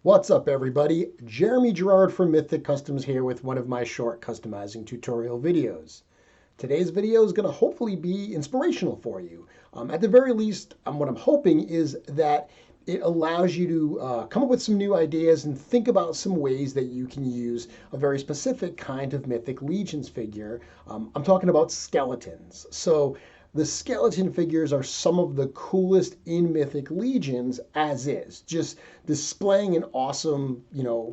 What's up, everybody? Jeremy Gerard from Mythic Customs here with one of my short customizing tutorial videos. Today's video is going to hopefully be inspirational for you. At the very least, what I'm hoping is that it allows you to come up with some new ideas and think about some ways that you can use a very specific kind of Mythic Legions figure. I'm talking about skeletons. So the skeleton figures are some of the coolest in Mythic Legions as is. Just displaying an awesome,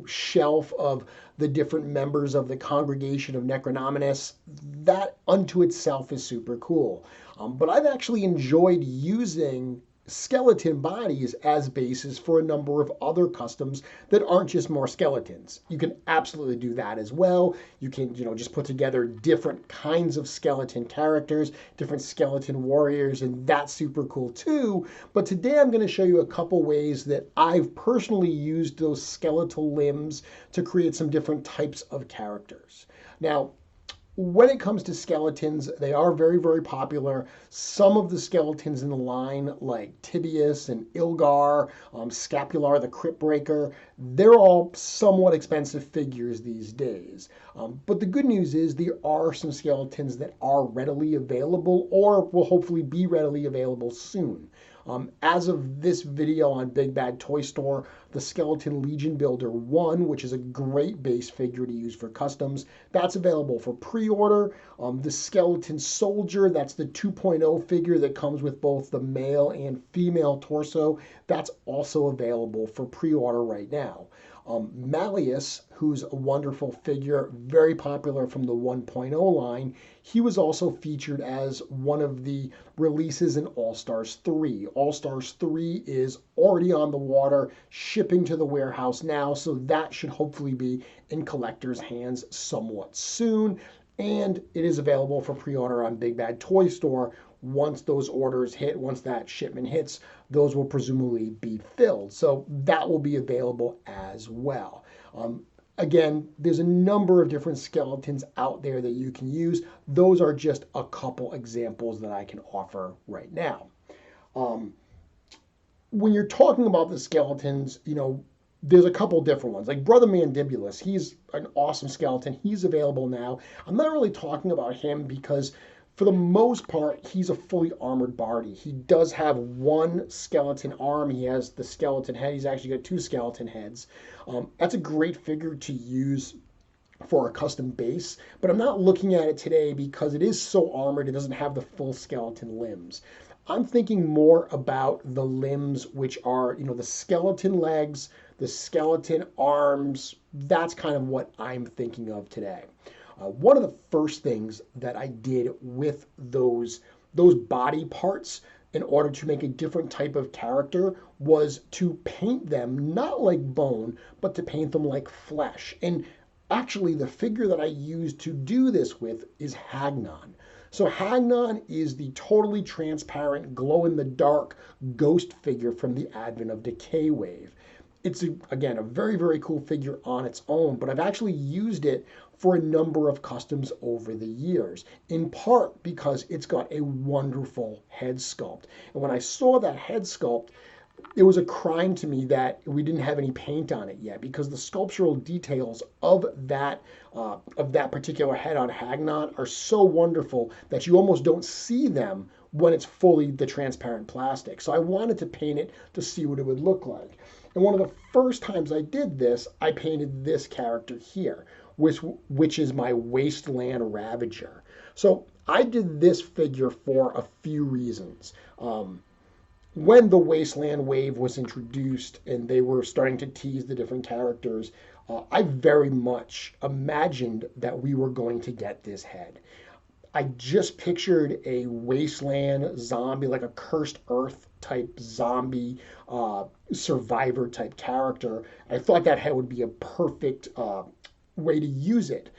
shelf of the different members of the congregation of Necronomicus, that unto itself is super cool. But I've actually enjoyed using skeleton bodies as bases for a number of other customs that aren't just more skeletons. You can absolutely do that as well. You can, just put together different kinds of skeleton characters, different skeleton warriors, and that's super cool too. But today I'm going to show you a couple ways that I've personally used those skeletal limbs to create some different types of characters. Now, when it comes to skeletons, they are very, very popular. Some of the skeletons in the line, like Tibius and Ilgar, Scapular, the Crypt Breaker, they're all somewhat expensive figures these days. But the good news is there are some skeletons that are readily available or will hopefully be readily available soon. As of this video on Big Bad Toy Store, the Skeleton Legion Builder 1, which is a great base figure to use for customs, that's available for pre-order. The Skeleton Soldier, that's the 2.0 figure that comes with both the male and female torso, that's also available for pre-order right now. Malleus, who's a wonderful figure, very popular from the 1.0 line, he was also featured as one of the releases in All-Stars 3. All-Stars 3 is already on the water, shipping to the warehouse now, so that should hopefully be in collectors' hands somewhat soon. And it is available for pre-order on Big Bad Toy Store. Once those orders hit, once that shipment hits, those will presumably be filled. So that will be available as well. Again, there's a number of different skeletons out there that you can use. Those are just a couple examples that I can offer right now. When you're talking about the skeletons, there's a couple different ones. Like Brother Mandibulus, he's an awesome skeleton. He's available now. I'm not really talking about him because for the most part, he's a fully armored body. He does have one skeleton arm. He has the skeleton head. He's actually got two skeleton heads. That's a great figure to use for a custom base, but I'm not looking at it today because it is so armored, it doesn't have the full skeleton limbs. I'm thinking more about the limbs, which are, the skeleton legs, the skeleton arms. That's kind of what I'm thinking of today. One of the first things that I did with those body parts in order to make a different type of character was to paint them not like bone, but to paint them like flesh. And actually, the figure that I used to do this with is Hagnon. So Hagnon is the totally transparent, glow-in-the-dark ghost figure from the Advent of Decay wave. It's, again, a very, very cool figure on its own, but I've actually used it for a number of customs over the years, in part because it's got a wonderful head sculpt. And when I saw that head sculpt, it was a crime to me that we didn't have any paint on it yet, because the sculptural details of that particular head on Hagnon are so wonderful that you almost don't see them when it's fully the transparent plastic. So I wanted to paint it to see what it would look like. And one of the first times I did this, I painted this character here, which is my Wasteland Ravager. So I did this figure for a few reasons. When the Wasteland wave was introduced and they were starting to tease the different characters, I very much imagined that we were going to get this head. I just pictured a wasteland zombie, like a cursed earth type zombie survivor type character. I thought that head would be a perfect way to use it.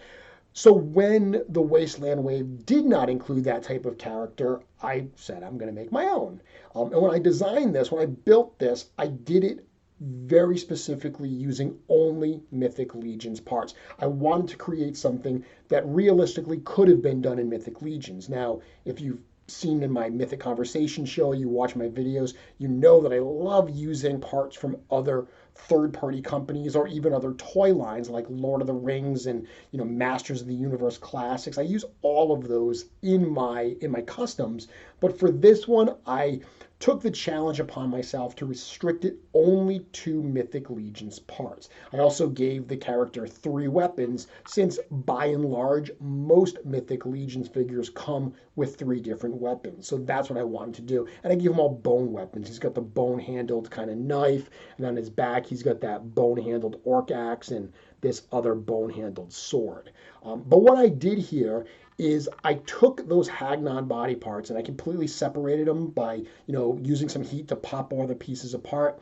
So when the Wasteland Wave did not include that type of character, I said I'm going to make my own. And when I designed this, when I built this, I did it very specifically using only Mythic Legions parts. I wanted to create something that realistically could have been done in Mythic Legions. Now, if you've seen in my Mythic Conversation show, you watch my videos, you know that I love using parts from other third-party companies or even other toy lines like Lord of the Rings and Masters of the Universe classics. I use all of those in my customs, but for this one I took the challenge upon myself to restrict it only to Mythic Legions parts. I also gave the character 3 weapons, since by and large most Mythic Legions figures come with 3 different weapons. So that's what I wanted to do. And I gave him all bone weapons. He's got the bone-handled kind of knife, and on his back he's got that bone-handled orc axe and this other bone-handled sword. But what I did here is I took those Hagnon body parts and I completely separated them by, using some heat to pop all the pieces apart.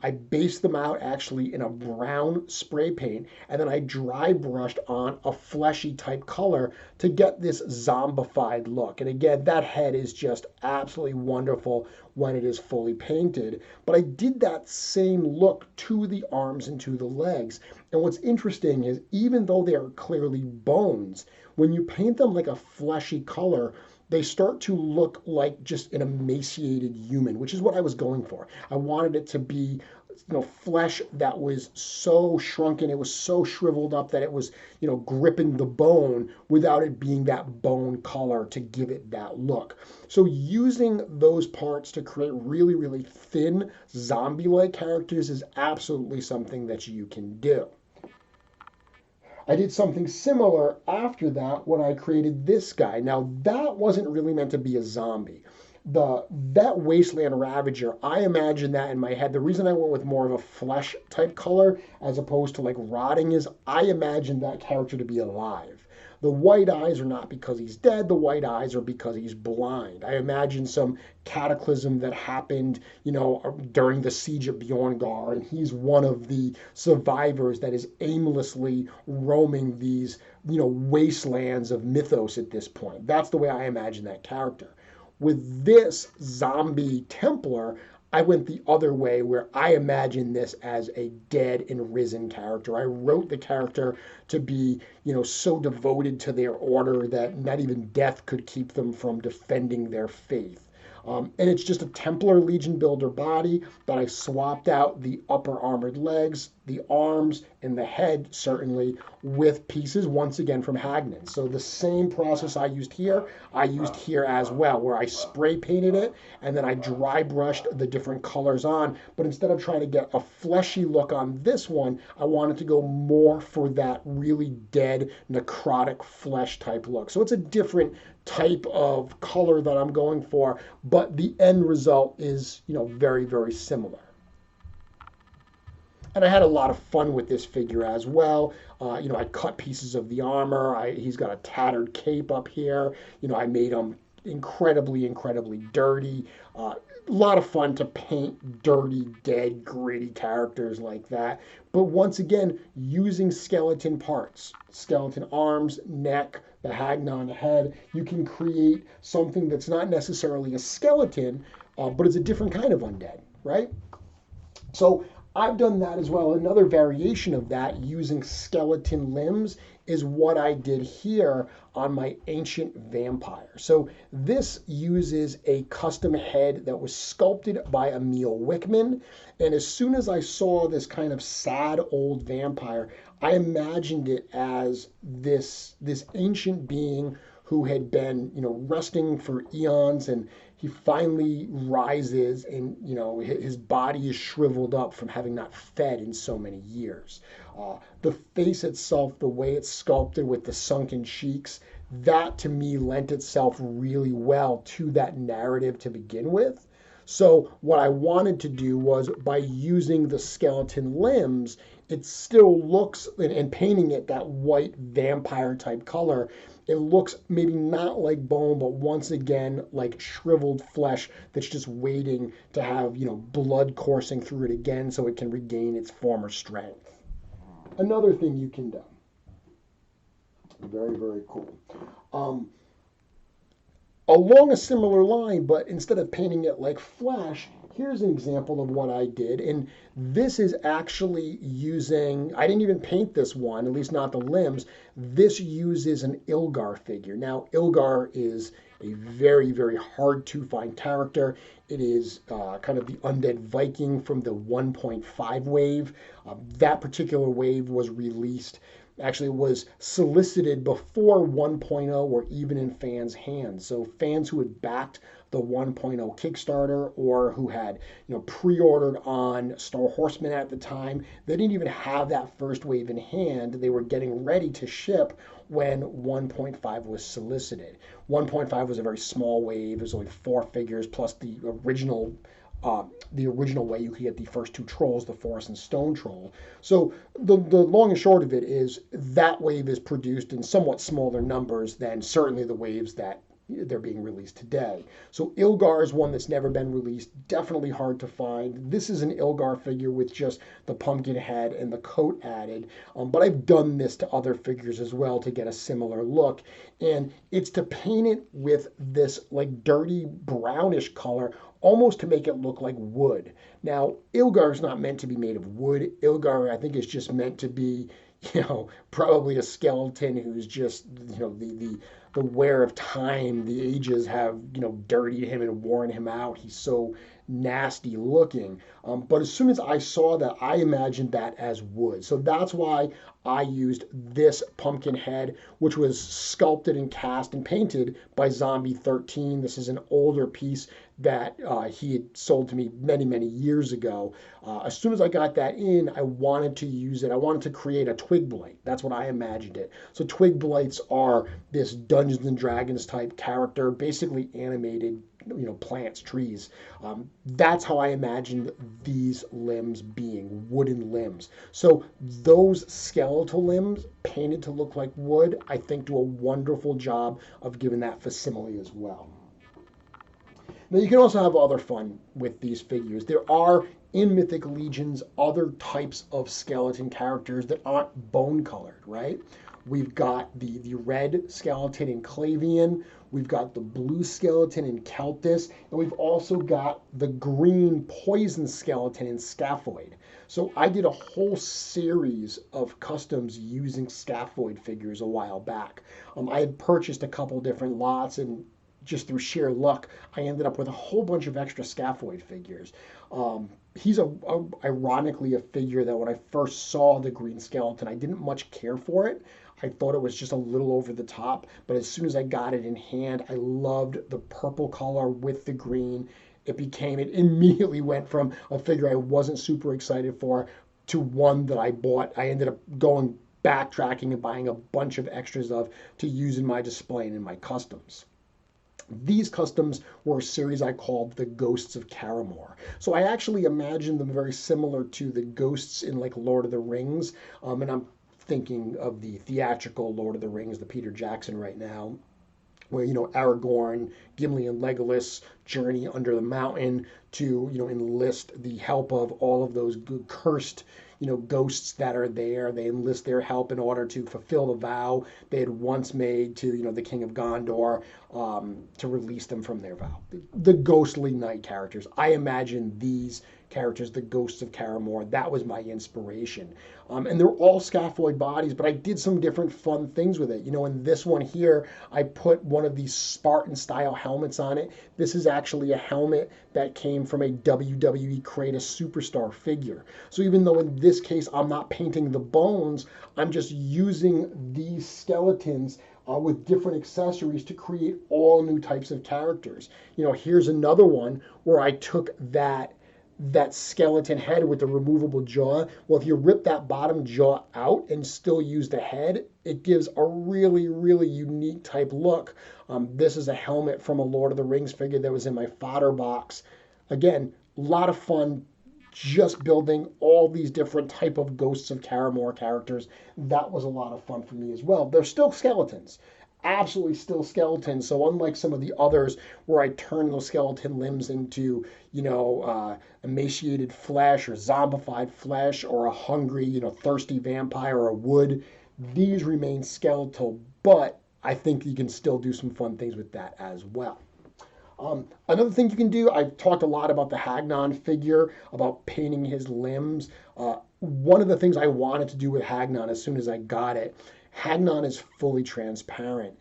I based them out actually in a brown spray paint, and then I dry brushed on a fleshy type color to get this zombified look. And again, that head is just absolutely wonderful when it is fully painted. But I did that same look to the arms and to the legs. And what's interesting is, even though they are clearly bones, when you paint them like a fleshy color, they start to look like just an emaciated human, which is what I was going for. I wanted it to be, flesh that was so shrunken, it was so shriveled up that it was, gripping the bone without it being that bone color to give it that look. So using those parts to create really, really thin zombie-like characters is absolutely something that you can do. I did something similar after that when I created this guy. Now, that wasn't really meant to be a zombie. That Wasteland Ravager, I imagine that in my head. The reason I went with more of a flesh type color as opposed to like rotting is I imagine that character to be alive. The white eyes are not because he's dead. The white eyes are because he's blind. I imagine some cataclysm that happened, during the siege of Bjorngar, and he's one of the survivors that is aimlessly roaming these, wastelands of mythos at this point. That's the way I imagine that character. With this zombie Templar, I went the other way, where I imagine this as a dead and risen character. I wrote the character to be, so devoted to their order that not even death could keep them from defending their faith. And it's just a Templar Legion builder body, but I swapped out the upper armored legs, the arms, and the head, certainly, with pieces, once again, from Hagnon. So the same process I used here as well, where I spray painted it, and then I dry brushed the different colors on. But instead of trying to get a fleshy look on this one, I wanted to go more for that really dead, necrotic flesh type look. So it's a different type of color that I'm going for, but the end result is, very, very similar. And I had a lot of fun with this figure as well. I cut pieces of the armor. He's got a tattered cape up here. I made him incredibly, incredibly dirty. A lot of fun to paint dirty, dead, gritty characters like that. But once again, using skeleton parts, skeleton arms, neck, the Hagnon head, you can create something that's not necessarily a skeleton, but it's a different kind of undead, right? So I've done that as well. Another variation of that, using skeleton limbs, is what I did here on my Ancient Vampire. So this uses a custom head that was sculpted by Emil Wickman. And as soon as I saw this kind of sad old vampire, I imagined it as this ancient being who had been, resting for eons, and he finally rises, and his body is shriveled up from having not fed in so many years. The face itself, the way it's sculpted with the sunken cheeks, that to me lent itself really well to that narrative to begin with. So what I wanted to do was, by using the skeleton limbs, it still looks, and painting it that white vampire type color, it looks maybe not like bone, but once again like shriveled flesh that's just waiting to have, blood coursing through it again so it can regain its former strength. Another thing you can do. Very, very cool. Along a similar line, but instead of painting it like flesh, here's an example of what I did. And this is actually using, I didn't even paint this one, at least not the limbs. This uses an Ilgar figure. Now, Ilgar is a very, very hard to find character. It is kind of the undead Viking from the 1.5 wave. That particular wave was released, actually was solicited before 1.0 or even in fans' hands. So fans who had backed the 1.0 Kickstarter or who had pre-ordered on Star Horseman at the time, they didn't even have that first wave in hand. They were getting ready to ship when 1.5 was solicited. 1.5 was a very small wave. It was only 4 figures plus the original way you could get the first 2 trolls, the Forest and Stone Troll. So the long and short of it is that wave is produced in somewhat smaller numbers than certainly the waves that they're being released today. So Ilgar is one that's never been released, definitely hard to find. This is an Ilgar figure with just the pumpkin head and the coat added, but I've done this to other figures as well to get a similar look, and it's to paint it with this like dirty brownish color, almost to make it look like wood. Now, Ilgar is not meant to be made of wood. Ilgar, I think, is just meant to be, probably a skeleton who's just, the wear of time, the ages have, dirtied him and worn him out. He's so nasty looking. But as soon as I saw that, I imagined that as wood. So that's why I used this pumpkin head, which was sculpted and cast and painted by Zombie 13. This is an older piece that he had sold to me many, many years ago. As soon as I got that in, I wanted to use it. I wanted to create a twig blight. That's what I imagined it. So twig blights are this Dungeons and Dragons type character, basically animated, plants, trees. That's how I imagined these limbs being, wooden limbs. So those skeletal limbs painted to look like wood, I think do a wonderful job of giving that facsimile as well. Now you can also have other fun with these figures. There are, in Mythic Legions, other types of skeleton characters that aren't bone colored, right? We've got the red skeleton in Clavian, we've got the blue skeleton in Celtis, and we've also got the green poison skeleton in Scaphoid. So I did a whole series of customs using Scaphoid figures a while back. I had purchased a couple different lots, and just through sheer luck, I ended up with a whole bunch of extra Scaphoid figures. He's ironically a figure that when I first saw the green skeleton, I didn't much care for it. I thought it was just a little over the top, but as soon as I got it in hand, I loved the purple color with the green. It immediately went from a figure I wasn't super excited for to one that I bought. I ended up backtracking and buying a bunch of extras to use in my display and in my customs. These customs were a series I called the Ghosts of Karamor. So I actually imagined them very similar to the ghosts in like Lord of the Rings, and I'm thinking of the theatrical Lord of the Rings, the Peter Jackson right now, where Aragorn, Gimli, and Legolas journey under the mountain to enlist the help of all of those cursed ghosts that are there. They enlist their help in order to fulfill the vow they had once made to the King of Gondor, to release them from their vow. The ghostly knight characters. I imagine these characters, the Ghosts of Karamor. That was my inspiration. And they're all scaphoid bodies, but I did some different fun things with it. In this one here, I put one of these Spartan-style helmets on it. This is actually a helmet that came from a WWE Kratos Superstar figure. So even though in this case I'm not painting the bones, I'm just using these skeletons with different accessories to create all new types of characters. Here's another one where I took that skeleton head with the removable jaw. Well, if you rip that bottom jaw out and still use the head, it gives a really, really unique type look. This is a helmet from a Lord of the Rings figure that was in my fodder box. Again, a lot of fun just building all these different type of Ghosts of Karamor characters. That was a lot of fun for me as well. They're still skeletons. Absolutely still skeletons. So unlike some of the others where I turn those skeleton limbs into, emaciated flesh or zombified flesh or a hungry, thirsty vampire or wood, these remain skeletal, but I think you can still do some fun things with that as well. Another thing you can do, I've talked a lot about the Hagnon figure, about painting his limbs. One of the things I wanted to do with Hagnon as soon as I got it, Hagnon is fully transparent.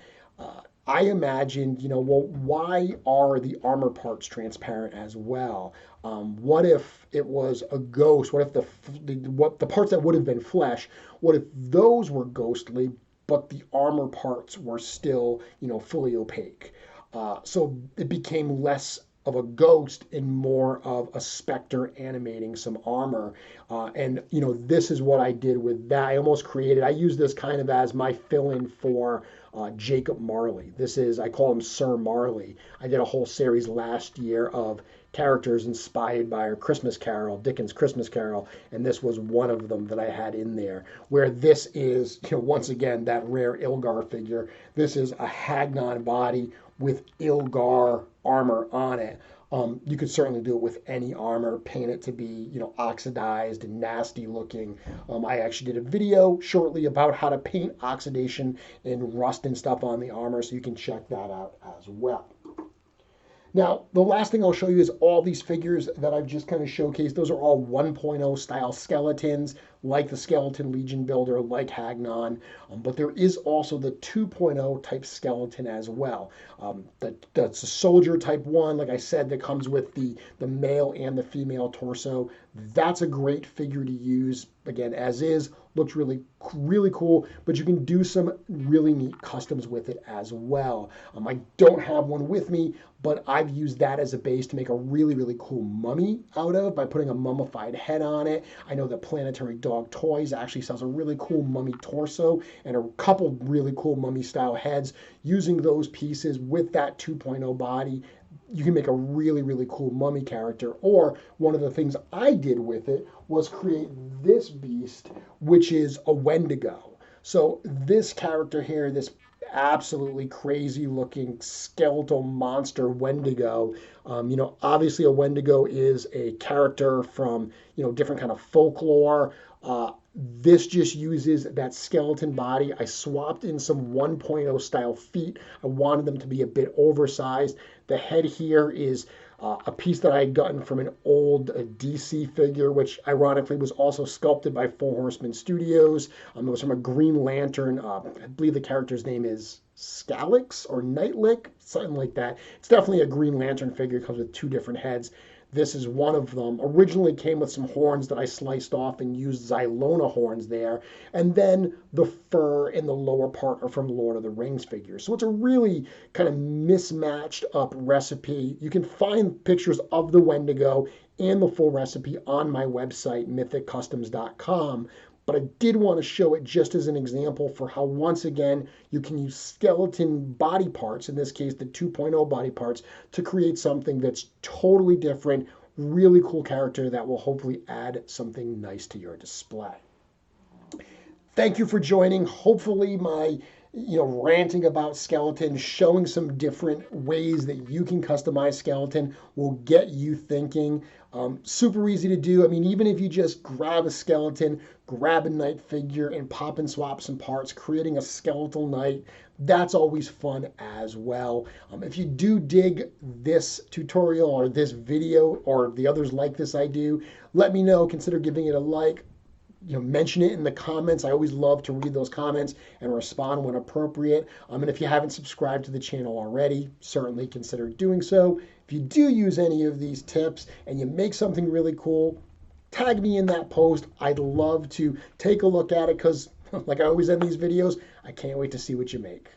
I imagined, well, why are the armor parts transparent as well? What if it was a ghost? What if the parts that would have been flesh? What if those were ghostly, but the armor parts were still, fully opaque? So it became less of a ghost and more of a specter animating some armor. And this is what I did with that. I used this kind of as my fill-in for Jacob Marley. I call him Sir Marley. I did a whole series last year of characters inspired by our Christmas Carol, Dickens' Christmas Carol, and this was one of them that I had in there. Where this is, once again, that rare Ilgar figure. This is a Hagnon body with Ilgar armor on it. You could certainly do it with any armor, paint it to be, oxidized and nasty looking. I actually did a video shortly about how to paint oxidation and rust and stuff on the armor, so you can check that out as well. Now, the last thing I'll show you is all these figures that I've just kind of showcased. Those are all 1.0 style skeletons, like the Skeleton Legion builder, like Hagnon. But there is also the 2.0 type skeleton as well. That's a soldier type 1, like I said, that comes with the male and the female torso. That's a great figure to use, again, as is. Looks really, really cool, but you can do some really neat customs with it as well. I don't have one with me, but I've used that as a base to make a really, really cool mummy out of by putting a mummified head on it. I know that Planetary Dog Toys actually sells a really cool mummy torso and a couple really cool mummy style heads. Using those pieces with that 2.0 body, you can make a really, really cool mummy character. Or one of the things I did with it was create this beast, which is a Wendigo. So this character here, this absolutely crazy looking skeletal monster Wendigo. Obviously a Wendigo is a character from, different kind of folklore. This just uses that skeleton body. I swapped in some 1.0 style feet. I wanted them to be a bit oversized. The head here is a piece that I had gotten from an old DC figure, which ironically was also sculpted by Four Horsemen Studios. It was from a Green Lantern. I believe the character's name is Scalix or Nightlick, something like that. It's definitely a Green Lantern figure. It comes with 2 different heads. This is one of them. Originally came with some horns that I sliced off and used Xylona horns there. And then the fur in the lower part are from Lord of the Rings figures. So it's a really kind of mismatched up recipe. You can find pictures of the Wendigo and the full recipe on my website, mythiccustoms.com. But I did want to show it just as an example for how, once again, you can use skeleton body parts, in this case the 2.0 body parts, to create something that's totally different, really cool character that will hopefully add something nice to your display. Thank you for joining. Hopefully my ranting about skeletons, showing some different ways that you can customize skeleton will get you thinking. Super easy to do. I mean, even if you just grab a skeleton, grab a knight figure and pop and swap some parts, creating a skeletal knight, that's always fun as well. If you do dig this tutorial or this video or the others like this I do, let me know. Consider giving it a like. Mention it in the comments. I always love to read those comments and respond when appropriate. And if you haven't subscribed to the channel already, certainly consider doing so. If you do use any of these tips and you make something really cool, tag me in that post. I'd love to take a look at it because, like I always end these videos, I can't wait to see what you make.